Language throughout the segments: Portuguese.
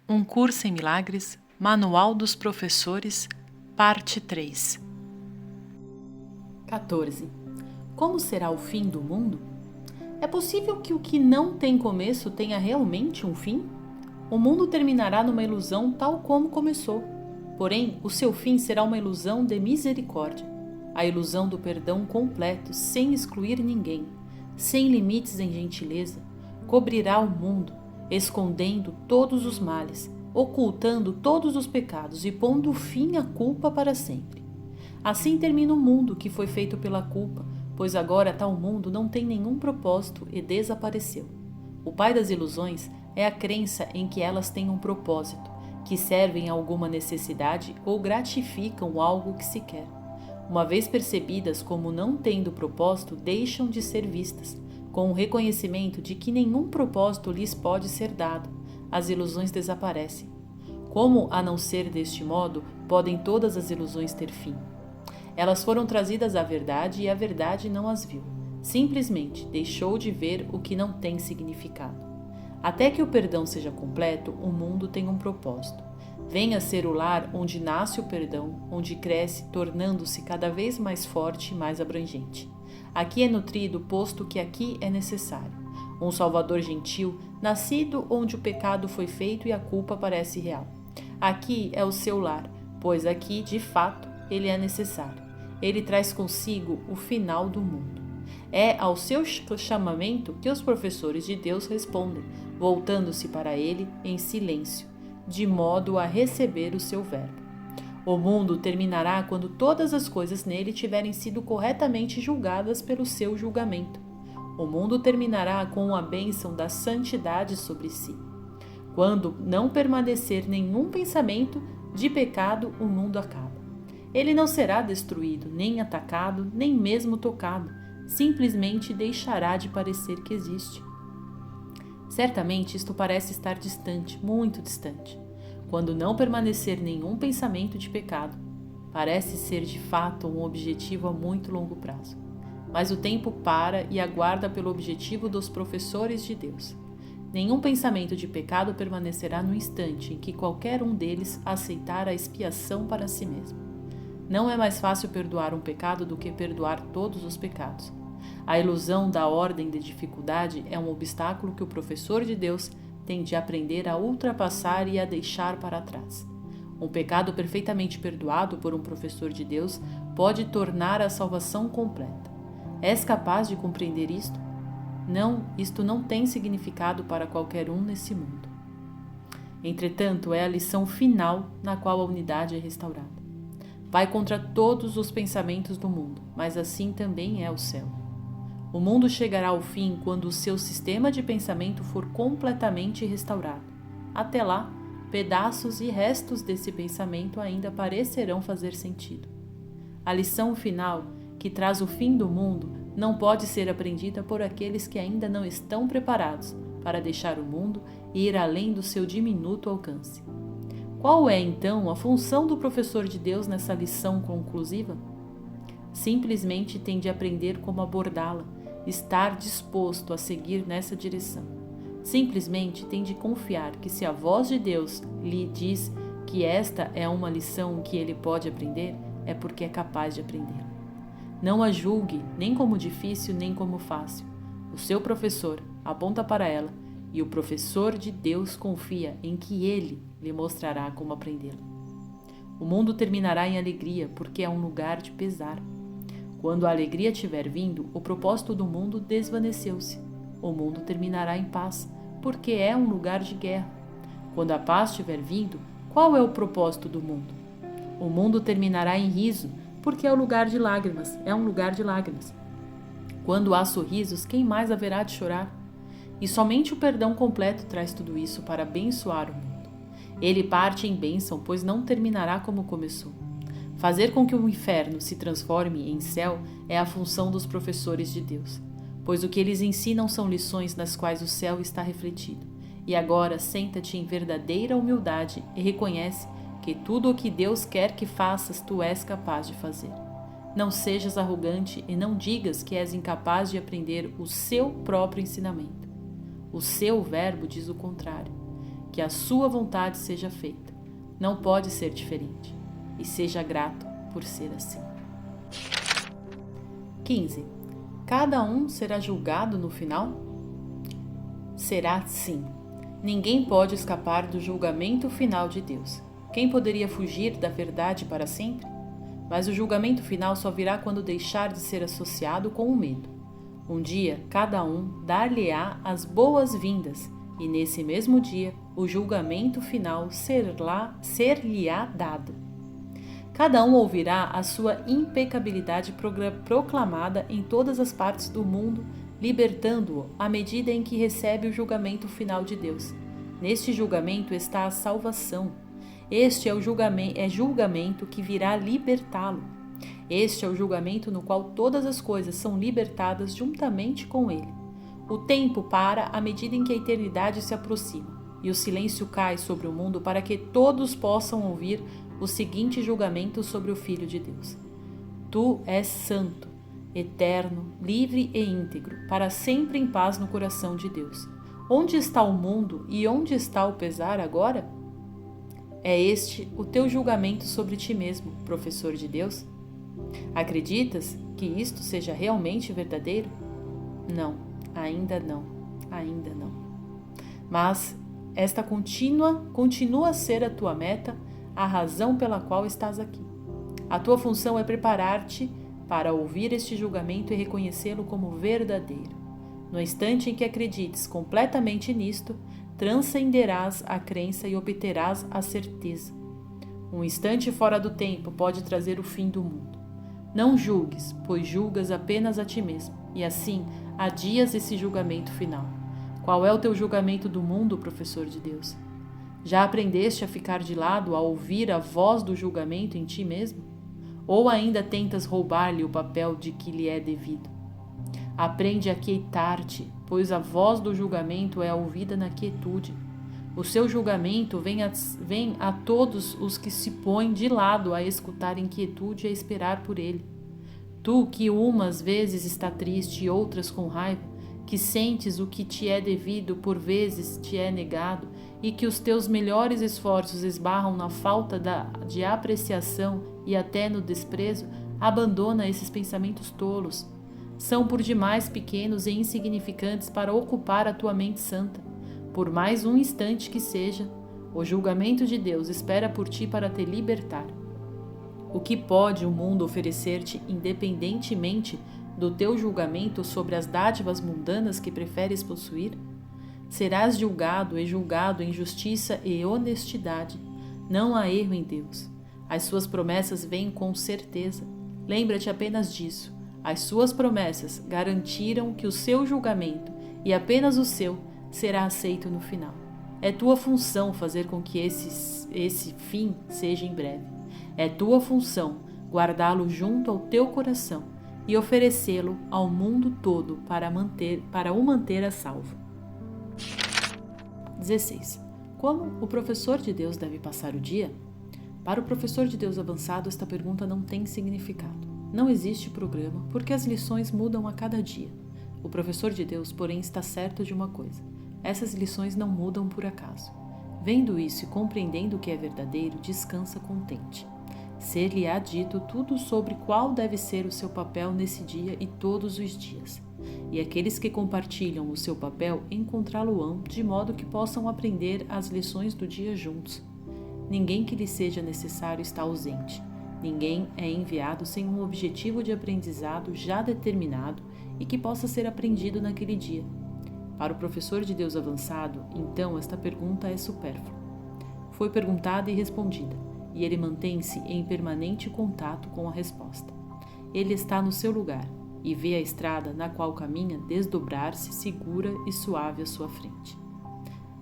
Um Curso em Milagres, Manual dos Professores, Parte 3. 14. Como será o fim do mundo? É possível que o que não tem começo tenha realmente um fim? O mundo terminará numa ilusão tal como começou. Porém, o seu fim será uma ilusão de misericórdia. A ilusão do perdão completo, sem excluir ninguém, sem limites em gentileza, cobrirá o mundo, escondendo todos os males, ocultando todos os pecados e pondo fim à culpa para sempre. Assim termina o mundo que foi feito pela culpa, pois agora tal mundo não tem nenhum propósito e desapareceu. O pai das ilusões é a crença em que elas têm um propósito, que servem a alguma necessidade ou gratificam algo que se quer. Uma vez percebidas como não tendo propósito, deixam de ser vistas, com o reconhecimento de que nenhum propósito lhes pode ser dado. As ilusões desaparecem. Como, a não ser deste modo, podem todas as ilusões ter fim? Elas foram trazidas à verdade e a verdade não as viu. Simplesmente deixou de ver o que não tem significado. Até que o perdão seja completo, o mundo tem um propósito. Venha ser o lar onde nasce o perdão, onde cresce, tornando-se cada vez mais forte e mais abrangente. Aqui é nutrido, posto que aqui é necessário. Um Salvador gentil, nascido onde o pecado foi feito e a culpa parece real. Aqui é o seu lar, pois aqui, de fato, ele é necessário. Ele traz consigo o final do mundo. É ao seu chamamento que os professores de Deus respondem, voltando-se para ele em silêncio, de modo a receber o seu verbo. O mundo terminará quando todas as coisas nele tiverem sido corretamente julgadas pelo seu julgamento. O mundo terminará com a bênção da santidade sobre si. Quando não permanecer nenhum pensamento de pecado, o mundo acaba. Ele não será destruído, nem atacado, nem mesmo tocado. Simplesmente deixará de parecer que existe. Certamente isto parece estar distante, muito distante. Quando não permanecer nenhum pensamento de pecado, parece ser de fato um objetivo a muito longo prazo. Mas o tempo para e aguarda pelo objetivo dos professores de Deus. Nenhum pensamento de pecado permanecerá no instante em que qualquer um deles aceitar a expiação para si mesmo. Não é mais fácil perdoar um pecado do que perdoar todos os pecados. A ilusão da ordem de dificuldade é um obstáculo que o professor de Deus tem de aprender a ultrapassar e a deixar para trás. Um pecado perfeitamente perdoado por um professor de Deus pode tornar a salvação completa. És capaz de compreender isto? Não, isto não tem significado para qualquer um nesse mundo. Entretanto, é a lição final na qual a unidade é restaurada. Vai contra todos os pensamentos do mundo, mas assim também é o céu. O mundo chegará ao fim quando o seu sistema de pensamento for completamente restaurado. Até lá, pedaços e restos desse pensamento ainda parecerão fazer sentido. A lição final, que traz o fim do mundo, não pode ser aprendida por aqueles que ainda não estão preparados para deixar o mundo e ir além do seu diminuto alcance. Qual é, então, a função do professor de Deus nessa lição conclusiva? Simplesmente tem de aprender como abordá-la, estar disposto a seguir nessa direção. Simplesmente tem de confiar que se a voz de Deus lhe diz que esta é uma lição que ele pode aprender, é porque é capaz de aprendê-la. Não a julgue nem como difícil nem como fácil. O seu professor aponta para ela e o professor de Deus confia em que ele lhe mostrará como aprendê-la. O mundo terminará em alegria porque é um lugar de pesar. Quando a alegria tiver vindo, o propósito do mundo desvaneceu-se. O mundo terminará em paz, porque é um lugar de guerra. Quando a paz tiver vindo, qual é o propósito do mundo? O mundo terminará em riso, porque é um lugar de lágrimas, Quando há sorrisos, quem mais haverá de chorar? E somente o perdão completo traz tudo isso para abençoar o mundo. Ele parte em bênção, pois não terminará como começou. Fazer com que o inferno se transforme em céu é a função dos professores de Deus, pois o que eles ensinam são lições nas quais o céu está refletido. E agora senta-te em verdadeira humildade e reconhece que tudo o que Deus quer que faças, tu és capaz de fazer. Não sejas arrogante e não digas que és incapaz de aprender o seu próprio ensinamento. O seu verbo diz o contrário, que a sua vontade seja feita. Não pode ser diferente. E seja grato por ser assim. 15. Cada um será julgado no final? Será sim. Ninguém pode escapar do julgamento final de Deus. Quem poderia fugir da verdade para sempre? Mas o julgamento final só virá quando deixar de ser associado com o medo. Um dia, cada um dar-lhe-á as boas-vindas, e nesse mesmo dia, o julgamento final ser-lhe-á dado. Cada um ouvirá a sua impecabilidade proclamada em todas as partes do mundo, libertando-o à medida em que recebe o julgamento final de Deus. Neste julgamento está a salvação. Este é o julgamento que virá libertá-lo. Este é o julgamento no qual todas as coisas são libertadas juntamente com ele. O tempo para à medida em que a eternidade se aproxima, e o silêncio cai sobre o mundo para que todos possam ouvir o seguinte julgamento sobre o Filho de Deus. Tu és santo, eterno, livre e íntegro, para sempre em paz no coração de Deus. Onde está o mundo e onde está o pesar agora? É este o teu julgamento sobre ti mesmo, professor de Deus? Acreditas que isto seja realmente verdadeiro? Não, ainda não, ainda não. Mas esta continua a ser a tua meta, a razão pela qual estás aqui. A tua função é preparar-te para ouvir este julgamento e reconhecê-lo como verdadeiro. No instante em que acredites completamente nisto, transcenderás a crença e obterás a certeza. Um instante fora do tempo pode trazer o fim do mundo. Não julgues, pois julgas apenas a ti mesmo, e assim adias esse julgamento final. Qual é o teu julgamento do mundo, professor de Deus? Já aprendeste a ficar de lado ao ouvir a voz do julgamento em ti mesmo? Ou ainda tentas roubar-lhe o papel de que lhe é devido? Aprende a quietar-te, pois a voz do julgamento é ouvida na quietude. O seu julgamento vem a todos os que se põem de lado a escutar em quietude e a esperar por ele. Tu que umas vezes está triste e outras com raiva, que sentes o que te é devido por vezes te é negado e que os teus melhores esforços esbarram na falta de apreciação e até no desprezo, abandona esses pensamentos tolos. São por demais pequenos e insignificantes para ocupar a tua mente santa. Por mais um instante que seja, o julgamento de Deus espera por ti para te libertar. O que pode o mundo oferecer-te independentemente do teu julgamento sobre as dádivas mundanas que preferes possuir? Serás julgado e julgado em justiça e honestidade. Não há erro em Deus. As suas promessas vêm com certeza. Lembra-te apenas disso. As suas promessas garantiram que o seu julgamento, e apenas o seu, será aceito no final. É tua função fazer com que esse fim seja em breve. É tua função guardá-lo junto ao teu coração e oferecê-lo ao mundo todo para o manter a salvo. 16. Como o professor de Deus deve passar o dia? Para o professor de Deus avançado, esta pergunta não tem significado. Não existe programa, porque as lições mudam a cada dia. O professor de Deus, porém, está certo de uma coisa: essas lições não mudam por acaso. Vendo isso e compreendendo o que é verdadeiro, descansa contente. Ser-lhe-á dito tudo sobre qual deve ser o seu papel nesse dia e todos os dias. E aqueles que compartilham o seu papel encontrá-lo-ão, de modo que possam aprender as lições do dia juntos. Ninguém que lhe seja necessário está ausente. Ninguém é enviado sem um objetivo de aprendizado já determinado e que possa ser aprendido naquele dia. Para o professor de Deus avançado, então, esta pergunta é supérflua. Foi perguntada e respondida, e ele mantém-se em permanente contato com a resposta. Ele está no seu lugar e vê a estrada na qual caminha desdobrar-se segura e suave à sua frente.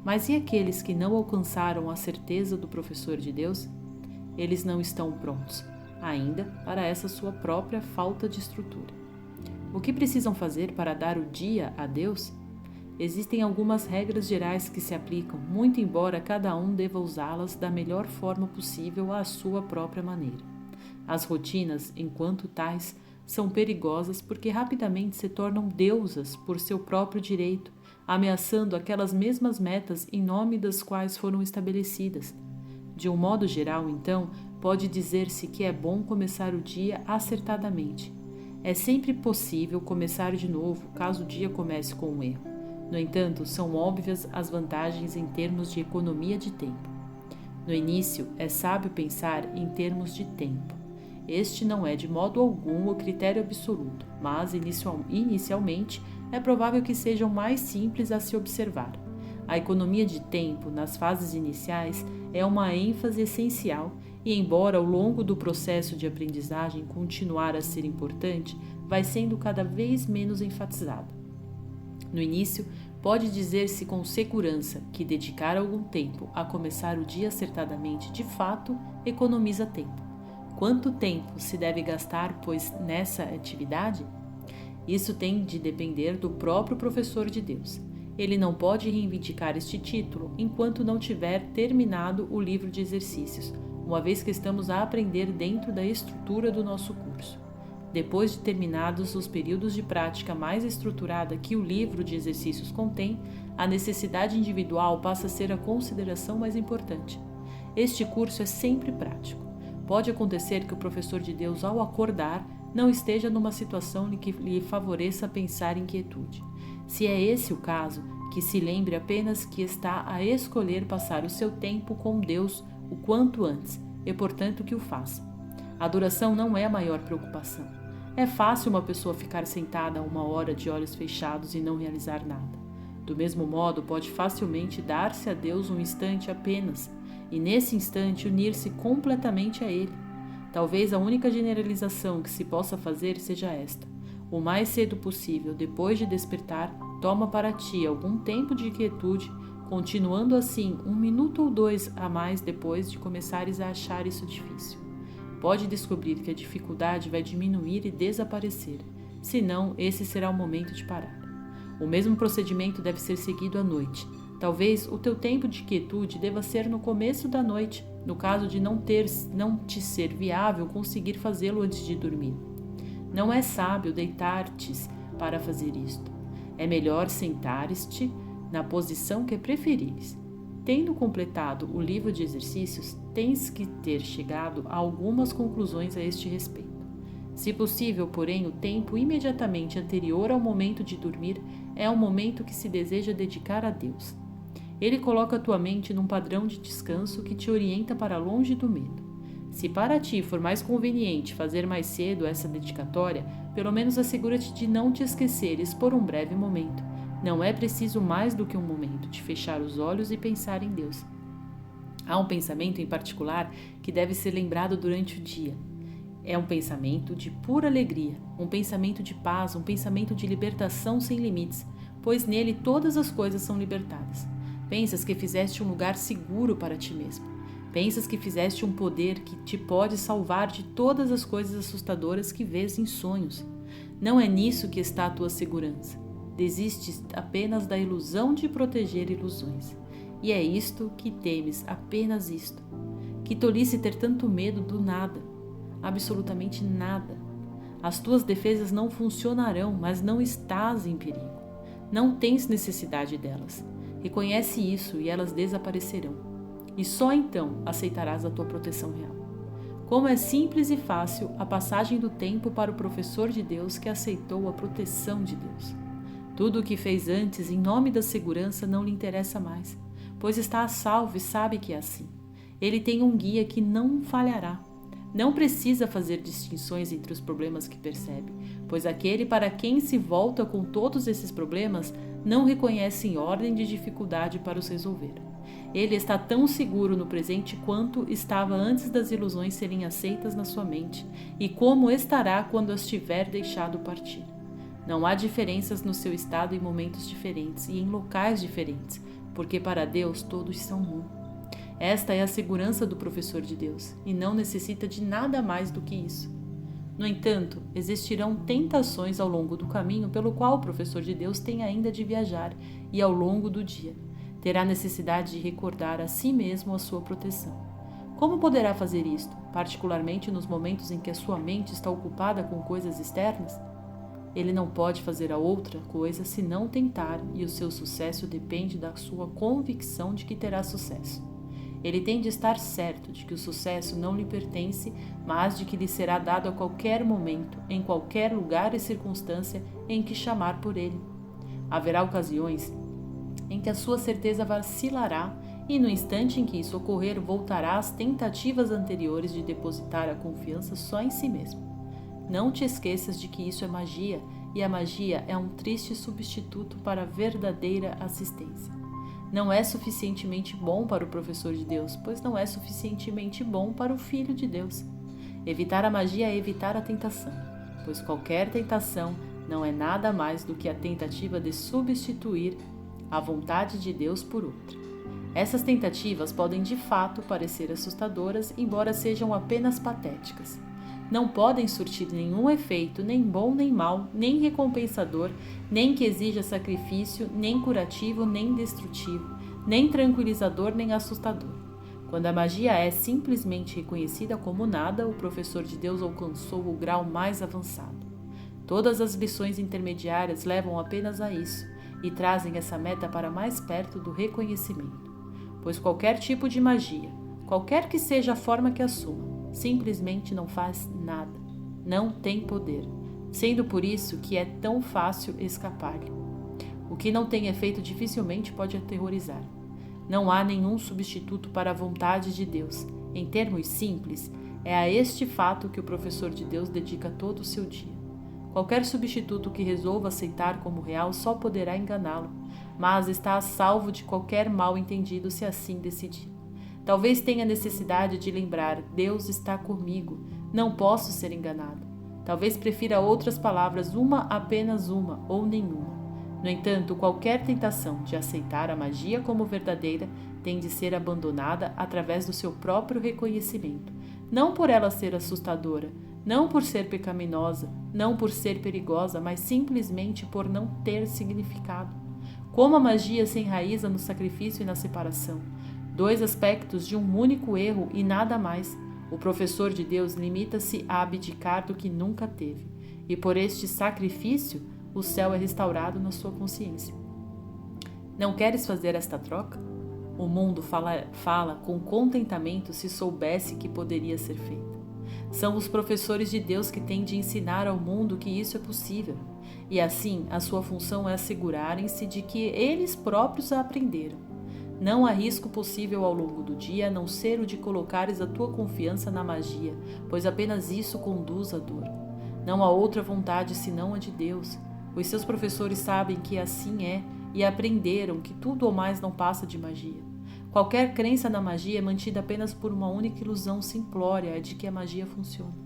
Mas e aqueles que não alcançaram a certeza do professor de Deus? Eles não estão prontos, ainda, para essa sua própria falta de estrutura. O que precisam fazer para dar o dia a Deus? Existem algumas regras gerais que se aplicam, muito embora cada um deva usá-las da melhor forma possível à sua própria maneira. As rotinas, enquanto tais, são perigosas porque rapidamente se tornam deusas por seu próprio direito, ameaçando aquelas mesmas metas em nome das quais foram estabelecidas. De um modo geral, então, pode dizer-se que é bom começar o dia acertadamente. É sempre possível começar de novo caso o dia comece com um erro. No entanto, são óbvias as vantagens em termos de economia de tempo. No início, é sábio pensar em termos de tempo. Este não é de modo algum o critério absoluto, mas inicialmente é provável que seja o mais simples a se observar. A economia de tempo, nas fases iniciais, é uma ênfase essencial e, embora ao longo do processo de aprendizagem continuar a ser importante, vai sendo cada vez menos enfatizada. No início, pode dizer-se com segurança que dedicar algum tempo a começar o dia acertadamente de fato economiza tempo. Quanto tempo se deve gastar, pois, nessa atividade? Isso tem de depender do próprio professor de Deus. Ele não pode reivindicar este título enquanto não tiver terminado o livro de exercícios, uma vez que estamos a aprender dentro da estrutura do nosso curso. Depois de terminados os períodos de prática mais estruturada que o livro de exercícios contém, a necessidade individual passa a ser a consideração mais importante. Este curso é sempre prático. Pode acontecer que o professor de Deus, ao acordar, não esteja numa situação em que lhe favoreça pensar em quietude. Se é esse o caso, que se lembre apenas que está a escolher passar o seu tempo com Deus o quanto antes, e portanto que o faça. A adoração não é a maior preocupação. É fácil uma pessoa ficar sentada 1 hora de olhos fechados e não realizar nada. Do mesmo modo, pode facilmente dar-se a Deus um instante apenas, e nesse instante unir-se completamente a Ele. Talvez a única generalização que se possa fazer seja esta: o mais cedo possível, depois de despertar, toma para ti algum tempo de quietude, continuando assim 1 minuto ou 2 a mais depois de começares a achar isso difícil. Pode descobrir que a dificuldade vai diminuir e desaparecer, senão esse será o momento de parar. O mesmo procedimento deve ser seguido à noite. Talvez o teu tempo de quietude deva ser no começo da noite, no caso de não te ser viável conseguir fazê-lo antes de dormir. Não é sábio deitar-te para fazer isto. É melhor sentar-te na posição que preferires. Tendo completado o livro de exercícios, tens que ter chegado a algumas conclusões a este respeito. Se possível, porém, o tempo imediatamente anterior ao momento de dormir é o momento que se deseja dedicar a Deus. Ele coloca a tua mente num padrão de descanso que te orienta para longe do medo. Se para ti for mais conveniente fazer mais cedo essa dedicatória, pelo menos assegura-te de não te esqueceres por um breve momento. Não é preciso mais do que um momento de fechar os olhos e pensar em Deus. Há um pensamento em particular que deve ser lembrado durante o dia. É um pensamento de pura alegria, um pensamento de paz, um pensamento de libertação sem limites, pois nele todas as coisas são libertadas. Pensas que fizeste um lugar seguro para ti mesmo. Pensas que fizeste um poder que te pode salvar de todas as coisas assustadoras que vês em sonhos. Não é nisso que está a tua segurança. Desistes apenas da ilusão de proteger ilusões. E é isto que temes, apenas isto. Que tolice ter tanto medo do nada. Absolutamente nada. As tuas defesas não funcionarão, mas não estás em perigo. Não tens necessidade delas. Reconhece isso e elas desaparecerão. E só então aceitarás a tua proteção real. Como é simples e fácil a passagem do tempo para o professor de Deus que aceitou a proteção de Deus. Tudo o que fez antes em nome da segurança não lhe interessa mais, pois está a salvo e sabe que é assim. Ele tem um guia que não falhará. Não precisa fazer distinções entre os problemas que percebe, pois aquele para quem se volta com todos esses problemas não reconhece em ordem de dificuldade para os resolver. Ele está tão seguro no presente quanto estava antes das ilusões serem aceitas na sua mente, e como estará quando as tiver deixado partir. Não há diferenças no seu estado em momentos diferentes e em locais diferentes, porque para Deus todos são um. Esta é a segurança do professor de Deus, e não necessita de nada mais do que isso. No entanto, existirão tentações ao longo do caminho pelo qual o professor de Deus tem ainda de viajar, e ao longo do dia. Terá necessidade de recordar a si mesmo a sua proteção. Como poderá fazer isto, particularmente nos momentos em que a sua mente está ocupada com coisas externas? Ele não pode fazer a outra coisa se não tentar, e o seu sucesso depende da sua convicção de que terá sucesso. Ele tem de estar certo de que o sucesso não lhe pertence, mas de que lhe será dado a qualquer momento, em qualquer lugar e circunstância em que chamar por ele. Haverá ocasiões em que a sua certeza vacilará, e no instante em que isso ocorrer, voltará às tentativas anteriores de depositar a confiança só em si mesmo. Não te esqueças de que isso é magia, e a magia é um triste substituto para a verdadeira assistência. Não é suficientemente bom para o professor de Deus, pois não é suficientemente bom para o filho de Deus. Evitar a magia é evitar a tentação, pois qualquer tentação não é nada mais do que a tentativa de substituir a vontade de Deus por outra. Essas tentativas podem de fato parecer assustadoras, embora sejam apenas patéticas. Não podem surtir nenhum efeito, nem bom nem mau, nem recompensador, nem que exija sacrifício, nem curativo, nem destrutivo, nem tranquilizador, nem assustador. Quando a magia é simplesmente reconhecida como nada, o professor de Deus alcançou o grau mais avançado. Todas as lições intermediárias levam apenas a isso e trazem essa meta para mais perto do reconhecimento. Pois qualquer tipo de magia, qualquer que seja a forma que assuma, simplesmente não faz nada, não tem poder, sendo por isso que é tão fácil escapar-lhe. O que não tem efeito dificilmente pode aterrorizar. Não há nenhum substituto para a vontade de Deus. Em termos simples, é a este fato que o professor de Deus dedica todo o seu dia. Qualquer substituto que resolva aceitar como real só poderá enganá-lo, mas está a salvo de qualquer mal entendido se assim decidir. Talvez tenha necessidade de lembrar: Deus está comigo, não posso ser enganado. Talvez prefira outras palavras, apenas uma ou nenhuma. No entanto, qualquer tentação de aceitar a magia como verdadeira tem de ser abandonada através do seu próprio reconhecimento, não por ela ser assustadora, não por ser pecaminosa, não por ser perigosa, mas simplesmente por não ter significado. Como a magia se enraiza no sacrifício e na separação, dois aspectos de um único erro e nada mais. O professor de Deus limita-se a abdicar do que nunca teve, e por este sacrifício o céu é restaurado na sua consciência. Não queres fazer esta troca? O mundo fala com contentamento se soubesse que poderia ser feita. São os professores de Deus que têm de ensinar ao mundo que isso é possível, e assim a sua função é assegurarem-se de que eles próprios a aprenderam. Não há risco possível ao longo do dia a não ser o de colocares a tua confiança na magia, pois apenas isso conduz à dor. Não há outra vontade senão a de Deus. Os seus professores sabem que assim é e aprenderam que tudo ou mais não passa de magia. Qualquer crença na magia é mantida apenas por uma única ilusão simplória de que a magia funciona.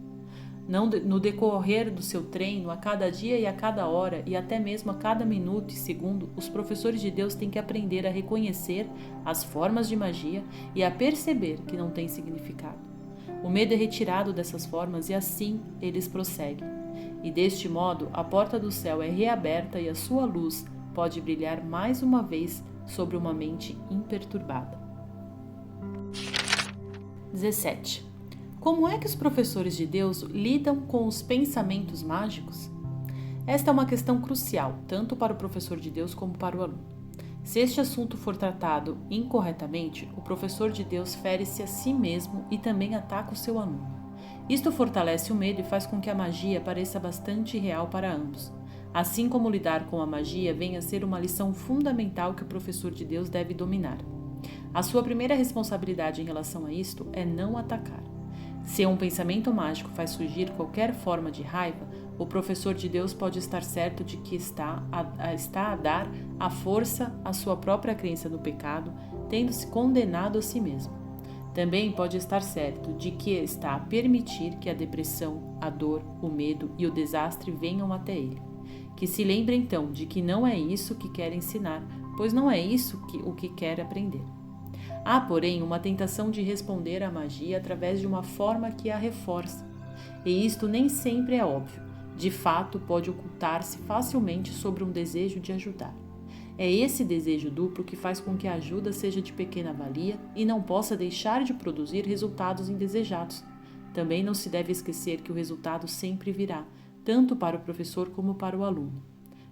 No decorrer do seu treino, a cada dia e a cada hora, e até mesmo a cada minuto e segundo, os professores de Deus têm que aprender a reconhecer as formas de magia e a perceber que não tem significado. O medo é retirado dessas formas e assim eles prosseguem. E deste modo, a porta do céu é reaberta e a sua luz pode brilhar mais uma vez sobre uma mente imperturbada. 17. Como é que os professores de Deus lidam com os pensamentos mágicos? Esta é uma questão crucial, tanto para o professor de Deus como para o aluno. Se este assunto for tratado incorretamente, o professor de Deus fere-se a si mesmo e também ataca o seu aluno. Isto fortalece o medo e faz com que a magia pareça bastante real para ambos. Assim como lidar com a magia vem a ser uma lição fundamental que o professor de Deus deve dominar. A sua primeira responsabilidade em relação a isto é não atacar. Se um pensamento mágico faz surgir qualquer forma de raiva, o professor de Deus pode estar certo de que está a dar a força à sua própria crença no pecado, tendo-se condenado a si mesmo. Também pode estar certo de que está a permitir que a depressão, a dor, o medo e o desastre venham até ele. Que se lembre então de que não é isso que quer ensinar, pois não é isso o que quer aprender. Há, porém, uma tentação de responder à magia através de uma forma que a reforça. E isto nem sempre é óbvio. De fato, pode ocultar-se facilmente sobre um desejo de ajudar. É esse desejo duplo que faz com que a ajuda seja de pequena valia e não possa deixar de produzir resultados indesejados. Também não se deve esquecer que o resultado sempre virá, tanto para o professor como para o aluno.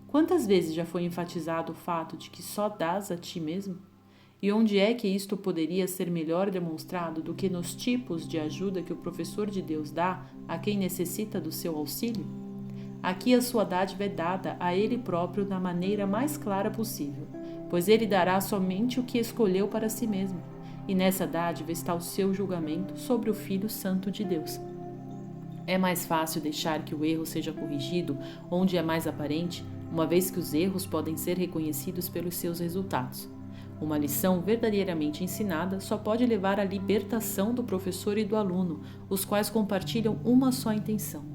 Quantas vezes já foi enfatizado o fato de que só dás a ti mesmo? E onde é que isto poderia ser melhor demonstrado do que nos tipos de ajuda que o professor de Deus dá a quem necessita do seu auxílio? Aqui a sua dádiva é dada a ele próprio da maneira mais clara possível, pois ele dará somente o que escolheu para si mesmo, e nessa dádiva está o seu julgamento sobre o Filho Santo de Deus. É mais fácil deixar que o erro seja corrigido onde é mais aparente, uma vez que os erros podem ser reconhecidos pelos seus resultados. Uma lição verdadeiramente ensinada só pode levar à libertação do professor e do aluno, os quais compartilham uma só intenção.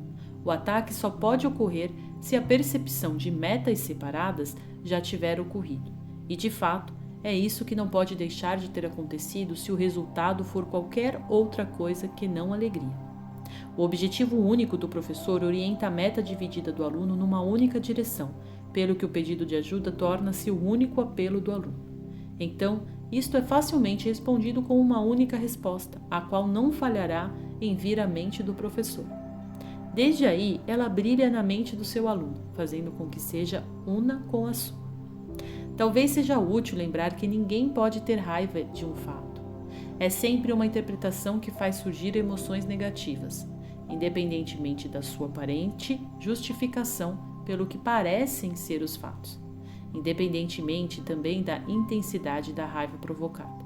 O ataque só pode ocorrer se a percepção de metas separadas já tiver ocorrido. E, de fato, é isso que não pode deixar de ter acontecido se o resultado for qualquer outra coisa que não alegria. O objetivo único do professor orienta a meta dividida do aluno numa única direção, pelo que o pedido de ajuda torna-se o único apelo do aluno. Então, isto é facilmente respondido com uma única resposta, a qual não falhará em vir à mente do professor. Desde aí, ela brilha na mente do seu aluno, fazendo com que seja una com a sua. Talvez seja útil lembrar que ninguém pode ter raiva de um fato. É sempre uma interpretação que faz surgir emoções negativas, independentemente da sua aparente justificação pelo que parecem ser os fatos, independentemente também da intensidade da raiva provocada.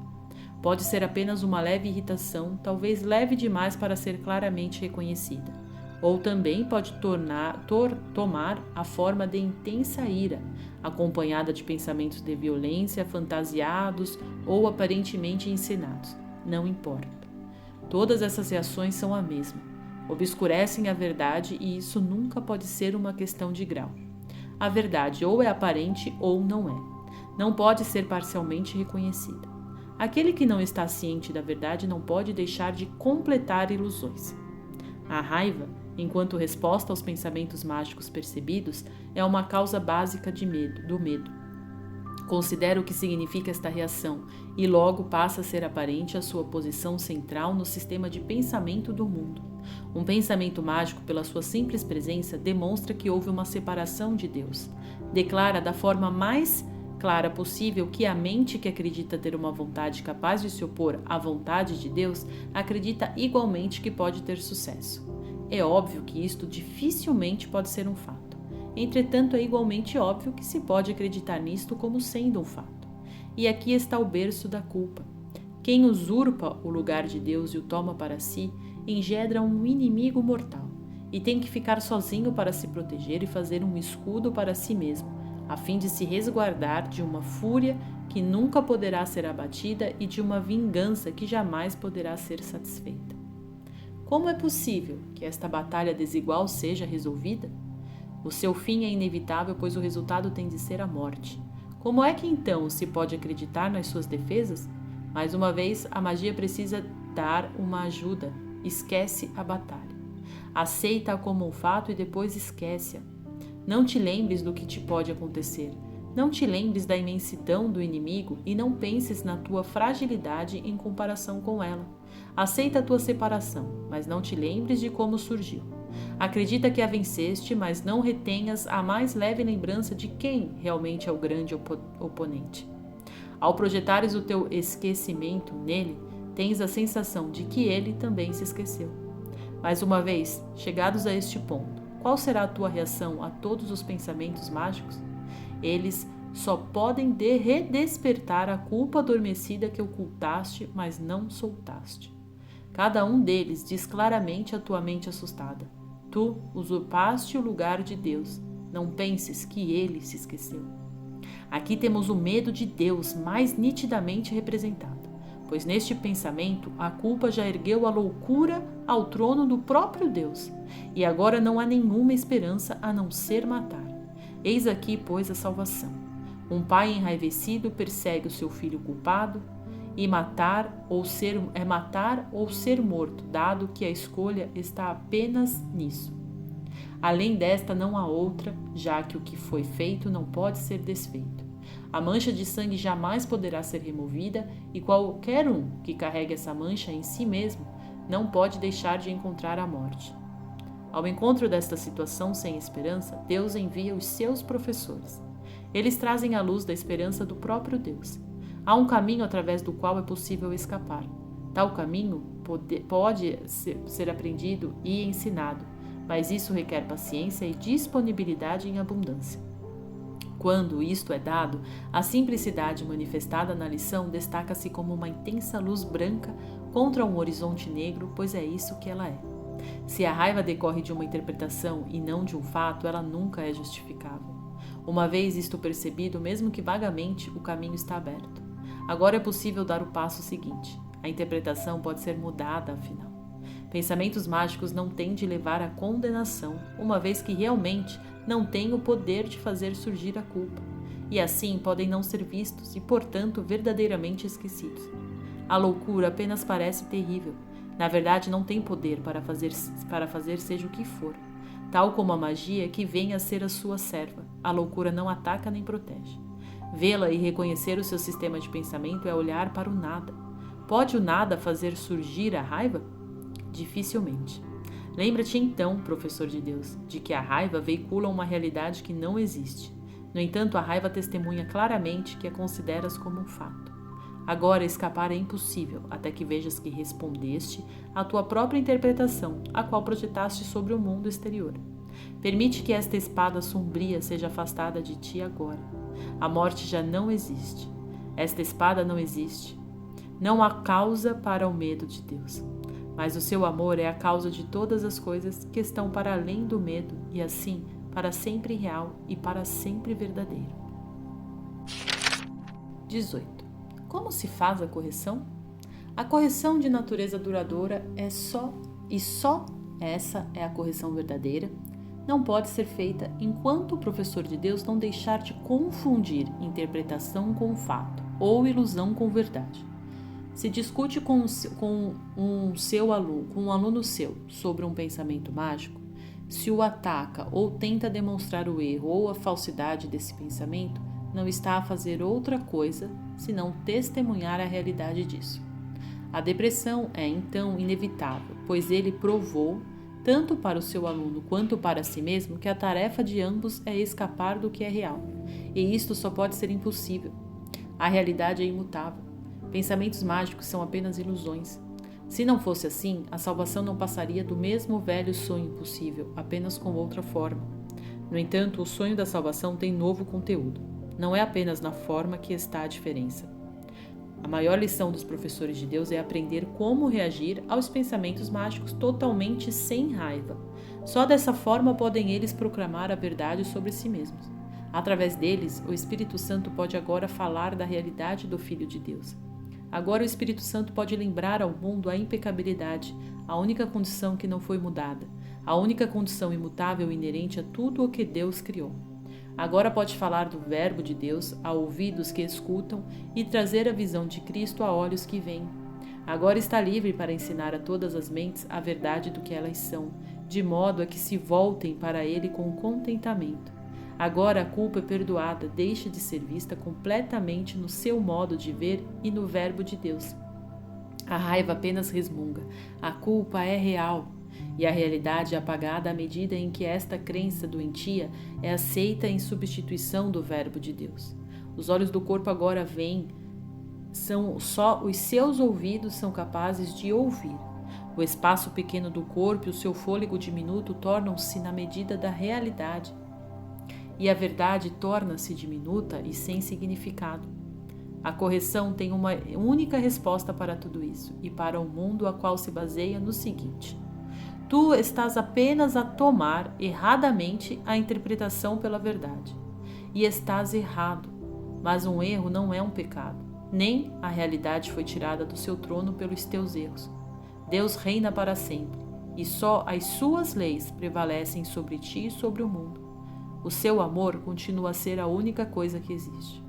Pode ser apenas uma leve irritação, talvez leve demais para ser claramente reconhecida, ou também pode tomar a forma de intensa ira, acompanhada de pensamentos de violência fantasiados ou aparentemente ensinados. Não importa. Todas essas reações são a mesma. Obscurecem a verdade e isso nunca pode ser uma questão de grau. A verdade ou é aparente ou não é. Não pode ser parcialmente reconhecida. Aquele que não está ciente da verdade não pode deixar de completar ilusões. A raiva, enquanto resposta aos pensamentos mágicos percebidos, é uma causa básica do medo. Considera o que significa esta reação e logo passa a ser aparente a sua posição central no sistema de pensamento do mundo. Um pensamento mágico, pela sua simples presença, demonstra que houve uma separação de Deus. Declara da forma mais clara possível que a mente que acredita ter uma vontade capaz de se opor à vontade de Deus acredita igualmente que pode ter sucesso. É óbvio que isto dificilmente pode ser um fato. Entretanto, é igualmente óbvio que se pode acreditar nisto como sendo um fato. E aqui está o berço da culpa. Quem usurpa o lugar de Deus e o toma para si, engendra um inimigo mortal, e tem que ficar sozinho para se proteger e fazer um escudo para si mesmo, a fim de se resguardar de uma fúria que nunca poderá ser abatida e de uma vingança que jamais poderá ser satisfeita. Como é possível que esta batalha desigual seja resolvida? O seu fim é inevitável, pois o resultado tem de ser a morte. Como é que então se pode acreditar nas suas defesas? Mais uma vez, a magia precisa dar uma ajuda. Esquece a batalha. Aceita-a como um fato e depois esquece-a. Não te lembres do que te pode acontecer. Não te lembres da imensidão do inimigo e não penses na tua fragilidade em comparação com ela. Aceita a tua separação, mas não te lembres de como surgiu. Acredita que a venceste, mas não retenhas a mais leve lembrança de quem realmente é o grande oponente. Ao projetares o teu esquecimento nele, tens a sensação de que ele também se esqueceu. Mais uma vez, chegados a este ponto, qual será a tua reação a todos os pensamentos mágicos? Eles só podem redespertar a culpa adormecida que ocultaste, mas não soltaste. Cada um deles diz claramente à tua mente assustada: tu usurpaste o lugar de Deus. Não penses que ele se esqueceu. Aqui temos o medo de Deus mais nitidamente representado, pois neste pensamento a culpa já ergueu a loucura ao trono do próprio Deus, e agora não há nenhuma esperança a não ser matar. Eis aqui, pois, a salvação. Um pai enraivecido persegue o seu filho culpado, e matar ou ser morto, dado que a escolha está apenas nisso. Além desta não há outra, já que o que foi feito não pode ser desfeito. A mancha de sangue jamais poderá ser removida e qualquer um que carregue essa mancha em si mesmo não pode deixar de encontrar a morte. Ao encontro desta situação sem esperança, Deus envia os seus professores. Eles trazem a luz da esperança do próprio Deus. Há um caminho através do qual é possível escapar. Tal caminho pode ser aprendido e ensinado, mas isso requer paciência e disponibilidade em abundância. Quando isto é dado, a simplicidade manifestada na lição destaca-se como uma intensa luz branca contra um horizonte negro, pois é isso que ela é. Se a raiva decorre de uma interpretação e não de um fato, ela nunca é justificável. Uma vez isto percebido, mesmo que vagamente, o caminho está aberto. Agora é possível dar o passo seguinte. A interpretação pode ser mudada, afinal. Pensamentos mágicos não têm de levar à condenação, uma vez que realmente não têm o poder de fazer surgir a culpa, e assim podem não ser vistos e, portanto, verdadeiramente esquecidos. A loucura apenas parece terrível. Na verdade, não tem poder para fazer seja o que for. Tal como a magia que vem a ser a sua serva, a loucura não ataca nem protege. Vê-la e reconhecer o seu sistema de pensamento é olhar para o nada. Pode o nada fazer surgir a raiva? Dificilmente. Lembra-te então, professor de Deus, de que a raiva veicula uma realidade que não existe. No entanto, a raiva testemunha claramente que a consideras como um fato. Agora escapar é impossível, até que vejas que respondeste à tua própria interpretação, a qual projetaste sobre o mundo exterior. Permite que esta espada sombria seja afastada de ti agora. A morte já não existe. Esta espada não existe. Não há causa para o medo de Deus. Mas o seu amor é a causa de todas as coisas que estão para além do medo e assim para sempre real e para sempre verdadeiro. 18. Como se faz a correção? A correção de natureza duradoura é só essa é a correção verdadeira. Não pode ser feita enquanto o professor de Deus não deixar de confundir interpretação com fato ou ilusão com verdade. Se discute com um aluno seu sobre um pensamento mágico, se o ataca ou tenta demonstrar o erro ou a falsidade desse pensamento, não está a fazer outra coisa senão testemunhar a realidade disso. A depressão é, então, inevitável, pois ele provou, tanto para o seu aluno quanto para si mesmo, que a tarefa de ambos é escapar do que é real, e isto só pode ser impossível. A realidade é imutável. Pensamentos mágicos são apenas ilusões. Se não fosse assim, a salvação não passaria do mesmo velho sonho possível, apenas com outra forma. No entanto, o sonho da salvação tem novo conteúdo. Não é apenas na forma que está a diferença. A maior lição dos professores de Deus é aprender como reagir aos pensamentos mágicos totalmente sem raiva. Só dessa forma podem eles proclamar a verdade sobre si mesmos. Através deles, o Espírito Santo pode agora falar da realidade do Filho de Deus. Agora o Espírito Santo pode lembrar ao mundo a impecabilidade, a única condição que não foi mudada, a única condição imutável inerente a tudo o que Deus criou. Agora pode falar do Verbo de Deus a ouvidos que escutam e trazer a visão de Cristo a olhos que veem. Agora está livre para ensinar a todas as mentes a verdade do que elas são, de modo a que se voltem para Ele com contentamento. Agora a culpa é perdoada, deixa de ser vista completamente no seu modo de ver e no Verbo de Deus. A raiva apenas resmunga, a culpa é real. E a realidade é apagada à medida em que esta crença doentia é aceita em substituição do Verbo de Deus. Os olhos do corpo agora veem, só os seus ouvidos são capazes de ouvir. O espaço pequeno do corpo e o seu fôlego diminuto tornam-se na medida da realidade. E a verdade torna-se diminuta e sem significado. A correção tem uma única resposta para tudo isso e para o mundo a qual se baseia no seguinte: tu estás apenas a tomar erradamente a interpretação pela verdade. E estás errado, mas um erro não é um pecado, nem a realidade foi tirada do seu trono pelos teus erros. Deus reina para sempre, e só as suas leis prevalecem sobre ti e sobre o mundo. O seu amor continua a ser a única coisa que existe.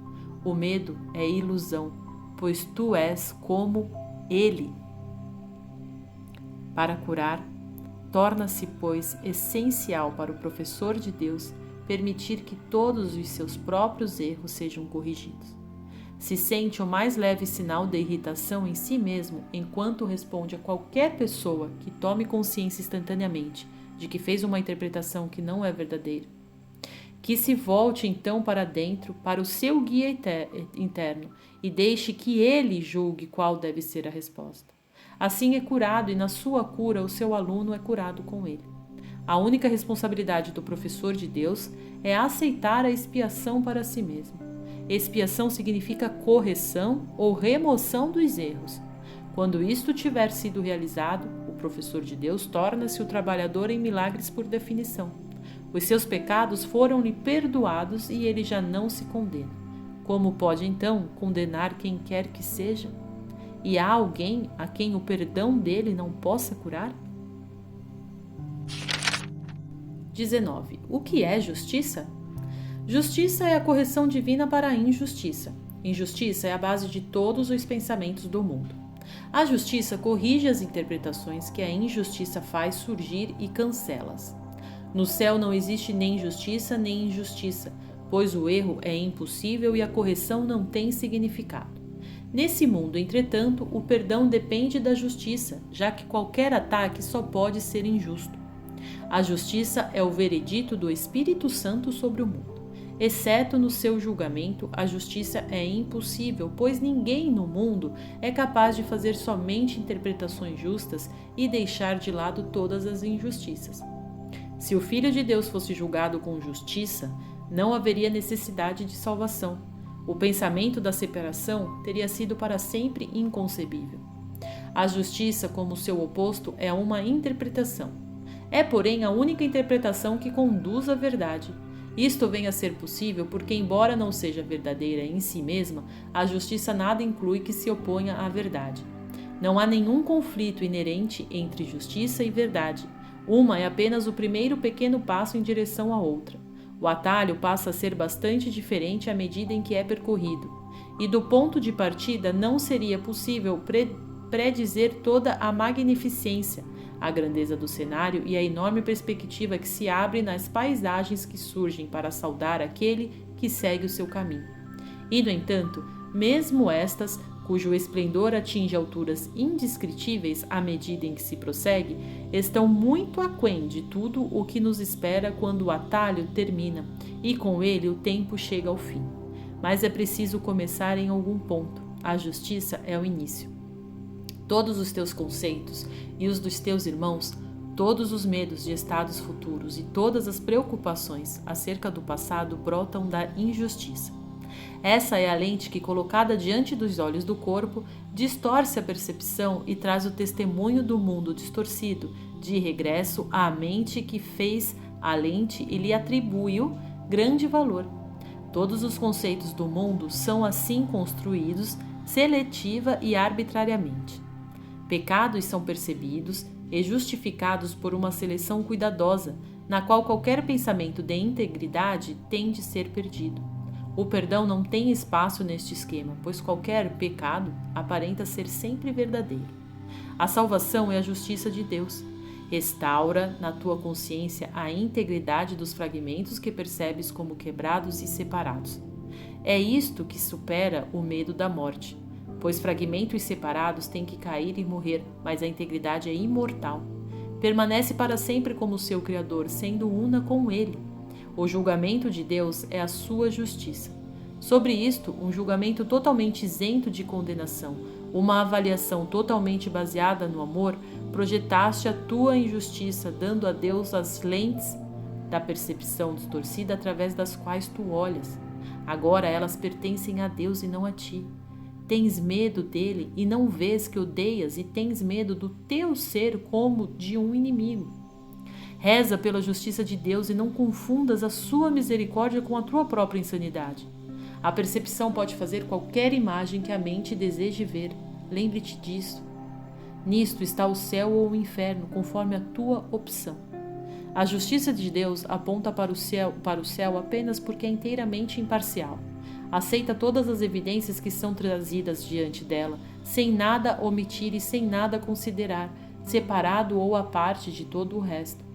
O medo é ilusão, pois tu és como Ele. Para curar, torna-se, pois, essencial para o professor de Deus permitir que todos os seus próprios erros sejam corrigidos. Se sente o mais leve sinal de irritação em si mesmo enquanto responde a qualquer pessoa que tome consciência instantaneamente de que fez uma interpretação que não é verdadeira. Que se volte então para dentro, para o seu guia interno, e deixe que ele julgue qual deve ser a resposta. Assim é curado, e na sua cura o seu aluno é curado com ele. A única responsabilidade do professor de Deus é aceitar a expiação para si mesmo. Expiação significa correção ou remoção dos erros. Quando isto tiver sido realizado, o professor de Deus torna-se o trabalhador em milagres por definição. Os seus pecados foram-lhe perdoados e ele já não se condena. Como pode, então, condenar quem quer que seja? E há alguém a quem o perdão dele não possa curar? 19. O que é justiça? Justiça é a correção divina para a injustiça. Injustiça é a base de todos os pensamentos do mundo. A justiça corrige as interpretações que a injustiça faz surgir e cancela-as. No céu não existe nem justiça nem injustiça, pois o erro é impossível e a correção não tem significado. Nesse mundo, entretanto, o perdão depende da justiça, já que qualquer ataque só pode ser injusto. A justiça é o veredito do Espírito Santo sobre o mundo. Exceto no seu julgamento, a justiça é impossível, pois ninguém no mundo é capaz de fazer somente interpretações justas e deixar de lado todas as injustiças. Se o Filho de Deus fosse julgado com justiça, não haveria necessidade de salvação. O pensamento da separação teria sido para sempre inconcebível. A justiça, como seu oposto, é uma interpretação. É, porém, a única interpretação que conduz à verdade. Isto vem a ser possível porque, embora não seja verdadeira em si mesma, a justiça nada inclui que se oponha à verdade. Não há nenhum conflito inerente entre justiça e verdade. Uma é apenas o primeiro pequeno passo em direção à outra. O atalho passa a ser bastante diferente à medida em que é percorrido. E do ponto de partida não seria possível predizer toda a magnificência, a grandeza do cenário e a enorme perspectiva que se abre nas paisagens que surgem para saudar aquele que segue o seu caminho. E, no entanto, mesmo estas, cujo esplendor atinge alturas indescritíveis à medida em que se prossegue, estão muito aquém de tudo o que nos espera quando o atalho termina e com ele o tempo chega ao fim. Mas é preciso começar em algum ponto. A justiça é o início. Todos os teus conceitos e os dos teus irmãos, todos os medos de estados futuros e todas as preocupações acerca do passado brotam da injustiça. Essa é a lente que, colocada diante dos olhos do corpo, distorce a percepção e traz o testemunho do mundo distorcido, de regresso à mente que fez a lente e lhe atribuiu grande valor. Todos os conceitos do mundo são assim construídos, seletiva e arbitrariamente. Pecados são percebidos e justificados por uma seleção cuidadosa, na qual qualquer pensamento de integridade tem de ser perdido. O perdão não tem espaço neste esquema, pois qualquer pecado aparenta ser sempre verdadeiro. A salvação é a justiça de Deus. Restaura na tua consciência a integridade dos fragmentos que percebes como quebrados e separados. É isto que supera o medo da morte, pois fragmentos separados têm que cair e morrer, mas a integridade é imortal. Permanece para sempre como seu Criador, sendo una com Ele. O julgamento de Deus é a sua justiça. Sobre isto, um julgamento totalmente isento de condenação, uma avaliação totalmente baseada no amor, projetaste a tua injustiça, dando a Deus as lentes da percepção distorcida através das quais tu olhas. Agora elas pertencem a Deus e não a ti. Tens medo dele e não vês que odeias, e tens medo do teu ser como de um inimigo. Reza pela justiça de Deus e não confundas a sua misericórdia com a tua própria insanidade. A percepção pode fazer qualquer imagem que a mente deseje ver. Lembre-te disso. Nisto está o céu ou o inferno, conforme a tua opção. A justiça de Deus aponta para o céu apenas porque é inteiramente imparcial. Aceita todas as evidências que são trazidas diante dela, sem nada omitir e sem nada considerar, separado ou à parte de todo o resto.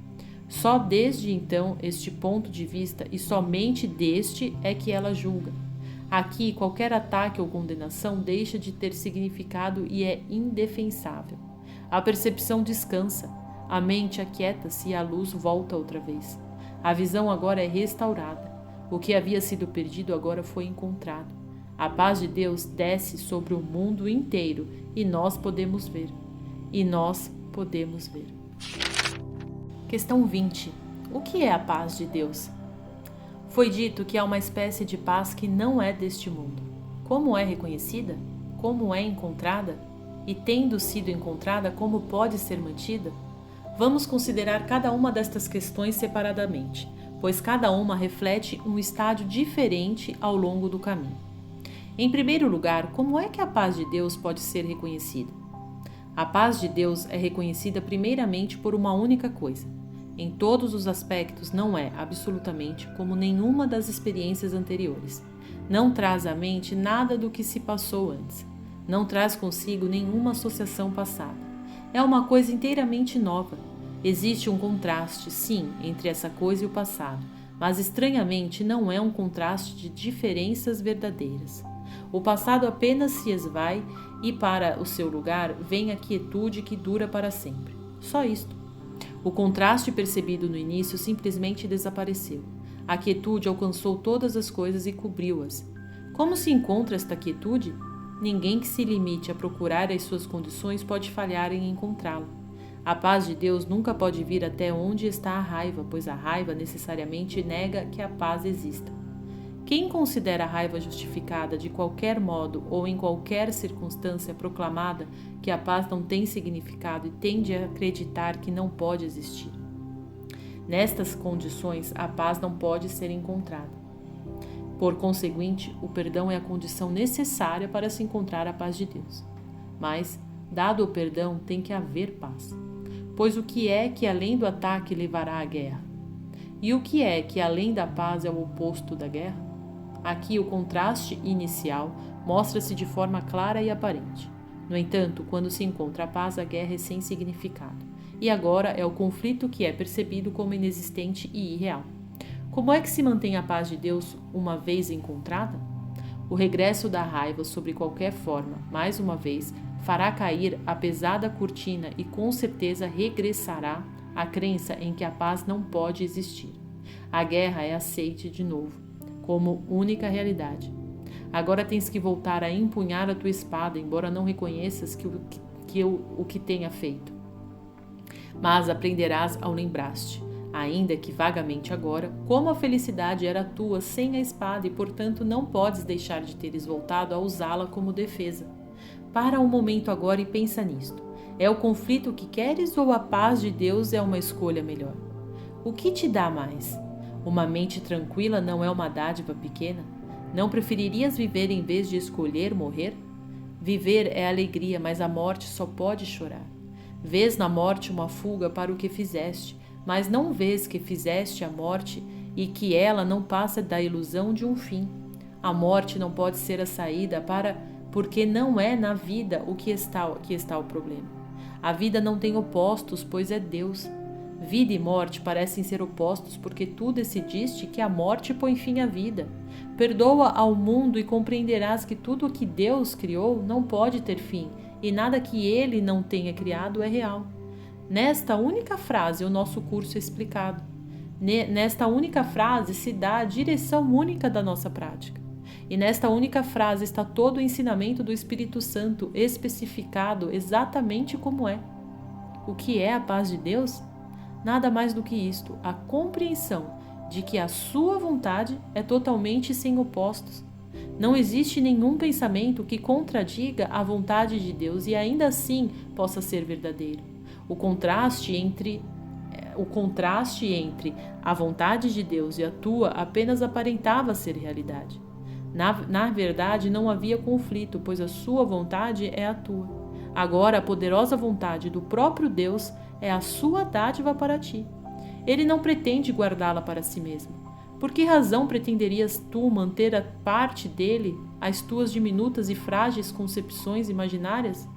Só desde então este ponto de vista e somente deste é que ela julga. Aqui, qualquer ataque ou condenação deixa de ter significado e é indefensável. A percepção descansa. A mente aquieta-se e a luz volta outra vez. A visão agora é restaurada. O que havia sido perdido agora foi encontrado. A paz de Deus desce sobre o mundo inteiro e nós podemos ver. E nós podemos ver. Questão 20. O que é a paz de Deus? Foi dito que há uma espécie de paz que não é deste mundo. Como é reconhecida? Como é encontrada? E tendo sido encontrada, como pode ser mantida? Vamos considerar cada uma destas questões separadamente, pois cada uma reflete um estágio diferente ao longo do caminho. Em primeiro lugar, como é que a paz de Deus pode ser reconhecida? A paz de Deus é reconhecida primeiramente por uma única coisa. Em todos os aspectos não é, absolutamente, como nenhuma das experiências anteriores. Não traz à mente nada do que se passou antes. Não traz consigo nenhuma associação passada. É uma coisa inteiramente nova. Existe um contraste, sim, entre essa coisa e o passado, mas estranhamente não é um contraste de diferenças verdadeiras. O passado apenas se esvai e para o seu lugar vem a quietude que dura para sempre. Só isto. O contraste percebido no início simplesmente desapareceu. A quietude alcançou todas as coisas e cobriu-as. Como se encontra esta quietude? Ninguém que se limite a procurar as suas condições pode falhar em encontrá-la. A paz de Deus nunca pode vir até onde está a raiva, pois a raiva necessariamente nega que a paz exista. Quem considera a raiva justificada de qualquer modo ou em qualquer circunstância proclamada que a paz não tem significado e tende a acreditar que não pode existir. Nestas condições, a paz não pode ser encontrada. Por conseguinte, o perdão é a condição necessária para se encontrar a paz de Deus. Mas, dado o perdão, tem que haver paz. Pois o que é que além do ataque levará à guerra? E o que é que além da paz é o oposto da guerra? Aqui o contraste inicial mostra-se de forma clara e aparente. No entanto, quando se encontra a paz, a guerra é sem significado. E agora é o conflito que é percebido como inexistente e irreal. Como é que se mantém a paz de Deus uma vez encontrada? O regresso da raiva sobre qualquer forma, mais uma vez, fará cair a pesada cortina e com certeza regressará a crença em que a paz não pode existir. A guerra é aceite de novo, como única realidade. Agora tens que voltar a empunhar a tua espada, embora não reconheças o que tenha feito. Mas aprenderás ao lembrar-te, ainda que vagamente agora, como a felicidade era tua sem a espada e, portanto, não podes deixar de teres voltado a usá-la como defesa. Para um momento agora e pensa nisto. É o conflito que queres ou a paz de Deus é uma escolha melhor? O que te dá mais? Uma mente tranquila não é uma dádiva pequena? Não preferirias viver em vez de escolher morrer? Viver é alegria, mas a morte só pode chorar. Vês na morte uma fuga para o que fizeste, mas não vês que fizeste a morte e que ela não passa da ilusão de um fim. A morte não pode ser a saída porque não é na vida que está o problema. A vida não tem opostos, pois é Deus. Vida e morte parecem ser opostos porque tu decidiste que a morte põe fim à vida. Perdoa ao mundo e compreenderás que tudo o que Deus criou não pode ter fim e nada que Ele não tenha criado é real. Nesta única frase o nosso curso é explicado. Nesta única frase se dá a direção única da nossa prática. E nesta única frase está todo o ensinamento do Espírito Santo especificado exatamente como é. O que é a paz de Deus? Nada mais do que isto, a compreensão de que a sua vontade é totalmente sem opostos. Não existe nenhum pensamento que contradiga a vontade de Deus e ainda assim possa ser verdadeiro. O contraste entre a vontade de Deus e a tua apenas aparentava ser realidade. Na verdade, não havia conflito, pois a sua vontade é a tua. Agora, a poderosa vontade do próprio Deus é a sua dádiva para ti. Ele não pretende guardá-la para si mesmo. Por que razão pretenderias tu manter a parte dele as tuas diminutas e frágeis concepções imaginárias?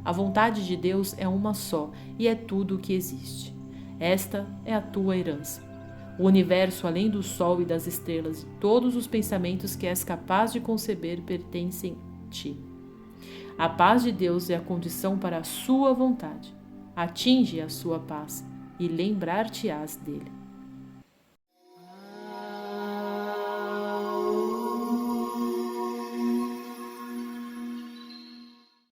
A vontade de Deus é uma só e é tudo o que existe. Esta é a tua herança. O universo, além do sol e das estrelas, e todos os pensamentos que és capaz de conceber pertencem a ti. A paz de Deus é a condição para a sua vontade. Atinge a sua paz e lembrar-te-ás dele.